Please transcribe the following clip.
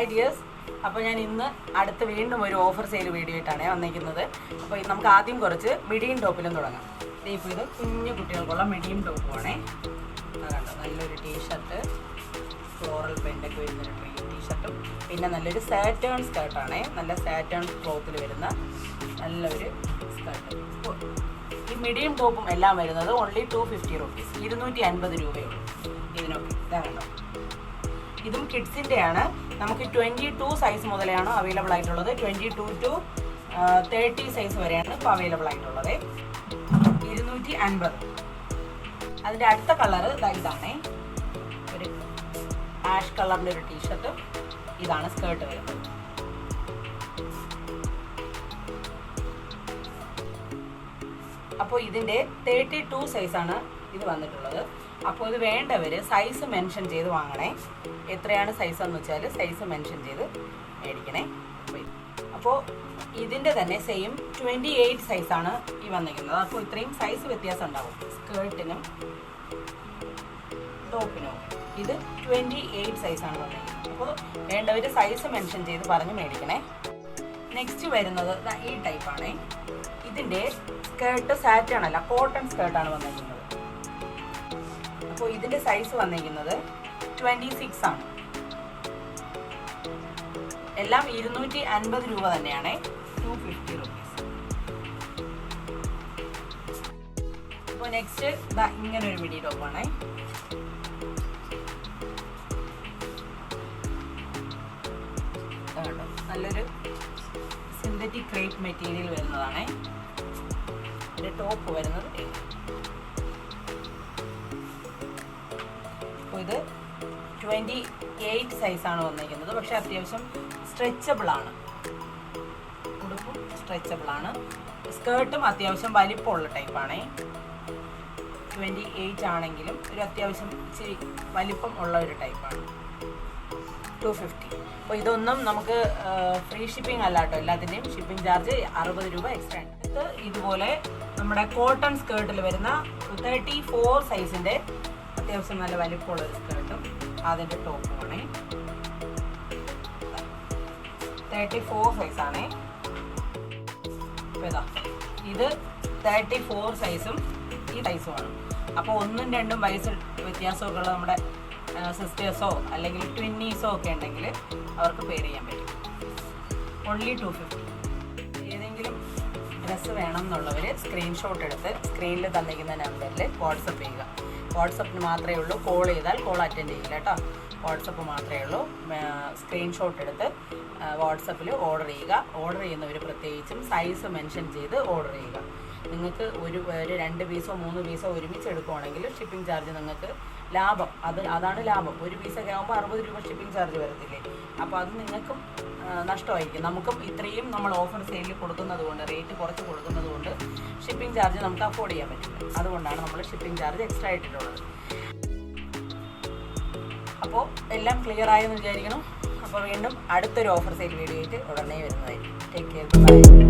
Hi dears. അപ്പോൾ ഞാൻ ഇന്ന് അടുത്ത് വീണ്ടും ഒരു ഓഫർ സെയിൽ വീഡിയോ ആയിട്ടാണ് വന്നിരിക്കുന്നത്. അപ്പോൾ നമുക്ക് ആദ്യം കുറച്ച് മിഡിയം ടോപ്പിലും തുടങ്ങാം. ഇപ്പോൾ ഇത് കുഞ്ഞു കുട്ടികൾക്കുള്ള മിഡിയം ടോപ്പുമാണേ. കണ്ടോ, നല്ലൊരു ടീഷർട്ട്, ഫ്ലോറൽ പ്രിൻ്റൊക്കെ വരുന്നൊരു ടീഷർട്ടും, പിന്നെ നല്ലൊരു സാറ്റേൺ സ്കേർട്ടാണേ. നല്ല സാറ്റേൺ ക്ലോത്തിൽ വരുന്ന നല്ലൊരു സ്കേർട്ട്. ഈ മീഡിയം ടോപ്പും എല്ലാം വരുന്നത് ഓൺലി 250 റുപ്പീസ്, 250 രൂപയുള്ളൂ ഇതിനൊക്കെ. ഇതാ കണ്ടോ, ഇതും കിഡ്സിൻ്റെയാണ്. നമുക്ക് 22 സൈസ് മുതലാണ് അവൈലബിൾ ആയിട്ടുള്ളത്. 22 to 30 സൈസ് വരെയാണ് ഇപ്പോൾ അവൈലബിൾ ആയിട്ടുള്ളത്. 250. അതിൻ്റെ അടുത്ത കളറ് ഇതാണേ, ഒരു ആഷ് കളറിൻ്റെ ഒരു ടീഷർട്ട്. ഇതാണ് സ്കേർട്ട് വരുന്നത്. അപ്പോൾ ഇതിൻ്റെ 32 സൈസാണ് ഇത് വന്നിട്ടുള്ളത്. അപ്പോൾ ഇത് വേണ്ടവർ സൈസ് മെൻഷൻ ചെയ്ത് വാങ്ങണേ. എത്രയാണ് സൈസ് എന്ന് വെച്ചാൽ സൈസ് മെൻഷൻ ചെയ്ത് മേടിക്കണേ. അപ്പോൾ ഇതിൻ്റെ തന്നെ സെയിം 28 സൈസാണ് ഈ വന്നിരിക്കുന്നത്. അപ്പോൾ ഇത്രയും സൈസ് വ്യത്യാസം ഉണ്ടാവും സ്കേർട്ടിനും ടോപ്പിനും. ഇത് 28 സൈസാണ് വന്നിരിക്കുന്നത്. അപ്പോൾ വേണ്ടവർ സൈസ് മെൻഷൻ ചെയ്ത് പറഞ്ഞ് മേടിക്കണേ. നെക്സ്റ്റ് വരുന്നത് ഈ ടൈപ്പാണ്. ഇതിൻ്റെ സ്കേർട്ട് സാറ്റേൺ അല്ല, കോട്ടൺ സ്കേർട്ടാണ് വന്നിരിക്കുന്നത്. അപ്പോൾ ഇതിൻ്റെ സൈസ് വന്നിരിക്കുന്നത് 26 ആണ്. എല്ലാം 250 രൂപ തന്നെയാണ്, 250 റുപ്പീസ്. അപ്പോൾ നെക്സ്റ്റ് ഇങ്ങനെ ഒരു മിഡി ടോപ്പാണ്. കേട്ടോ, നല്ലൊരു സിന്തറ്റിക് ക്രേപ്പ് മെറ്റീരിയൽ വരുന്നതാണ്. ഇതിൻ്റെ ടോപ്പ് വരുന്നത്. അപ്പോൾ ഇത് 28 സൈസാണ് വന്നിരിക്കുന്നത്. പക്ഷേ അത്യാവശ്യം സ്ട്രെച്ചബിളാണ്. ഉടുപ്പും സ്ട്രെച്ചബിളാണ്. സ്കേർട്ടും അത്യാവശ്യം വലിപ്പമുള്ള ടൈപ്പാണ്. 28 ആണെങ്കിലും ഒരു അത്യാവശ്യം ഇച്ചിരി വലിപ്പം ഉള്ള ഒരു ടൈപ്പാണ്. 250. അപ്പോൾ ഇതൊന്നും നമുക്ക് ഫ്രീ ഷിപ്പിംഗ് അല്ല കേട്ടോ. എല്ലാത്തിൻ്റെയും ഷിപ്പിംഗ് ചാർജ് 60 രൂപ എക്സ്ട്രാ ഉണ്ട്. ഇതുപോലെ നമ്മുടെ കോട്ടൺ സ്കേർട്ടിൽ വരുന്ന 34 സൈസിൻ്റെ അത്യാവശ്യം നല്ല വലിപ്പമുള്ളൊരു സ്കേർട്ടും അതിൻ്റെ ടോപ്പുമാണ്. 34 സൈസാണേ. ഇത് 34 സൈസും ഈ സൈസുമാണ്. അപ്പോൾ 1ഉം 2ഉം വയസ്സ് വ്യത്യാസമൊക്കെ ഉള്ള നമ്മുടെ സിസ്റ്റേഴ്സോ അല്ലെങ്കിൽ ട്വിന്നീസോ ഒക്കെ ഉണ്ടെങ്കിൽ അവർക്ക് പെയർ ചെയ്യാൻ പറ്റും. ഓൺലി 250. ഏതെങ്കിലും ഡ്രസ്സ് വേണം എന്നുള്ളവർ സ്ക്രീൻഷോട്ട് എടുത്ത് സ്ക്രീനിൽ തന്നിരിക്കുന്ന നമ്പറിൽ വാട്സപ്പ് ചെയ്യുക. വാട്സപ്പിന് മാത്രമേ ഉള്ളൂ. കോൾ ചെയ്താൽ കോൾ അറ്റൻഡ് ചെയ്യില്ല കേട്ടോ. വാട്സപ്പ് മാത്രമേ ഉള്ളൂ. സ്ക്രീൻഷോട്ട് എടുത്ത് വാട്സപ്പിൽ ഓർഡർ ചെയ്യുക. ഓർഡർ ചെയ്യുന്നവർ പ്രത്യേകിച്ചും സൈസ് മെൻഷൻ ചെയ്ത് ഓർഡർ ചെയ്യുക. നിങ്ങൾക്ക് ഒരു 2 പീസോ 3 പീസോ ഒരുമിച്ച് എടുക്കുകയാണെങ്കിൽ ഷിപ്പിംഗ് ചാർജ് നിങ്ങൾക്ക് ലാഭം. അതാണ് ലാഭം. ഒരു പീസൊക്കെ ആകുമ്പോൾ 60 രൂപ ഷിപ്പിംഗ് ചാർജ് വരത്തില്ലേ. അപ്പോൾ അത് നിങ്ങൾക്കും നഷ്ടമായിരിക്കും. നമുക്കും ഇത്രയും നമ്മൾ ഓഫർ സെയിലിൽ കൊടുക്കുന്നത് കൊണ്ട്, റേറ്റ് കുറച്ച് കൊടുക്കുന്നത് കൊണ്ട് ഷിപ്പിംഗ് ചാർജ് നമുക്ക് അഫോർഡ് ചെയ്യാൻ പറ്റില്ല. അതുകൊണ്ടാണ് നമ്മൾ ഷിപ്പിംഗ് ചാർജ് എക്സ്ട്രാ ആയിട്ടുള്ളത്. അപ്പോൾ എല്ലാം ക്ലിയർ ആയെന്ന് വിചാരിക്കണം. അപ്പോൾ വീണ്ടും അടുത്തൊരു ഓഫർ സെയിൽ വീഡിയോ ആയിട്ട് ഉടനെ വരുന്നതായിരിക്കും. Take care, by.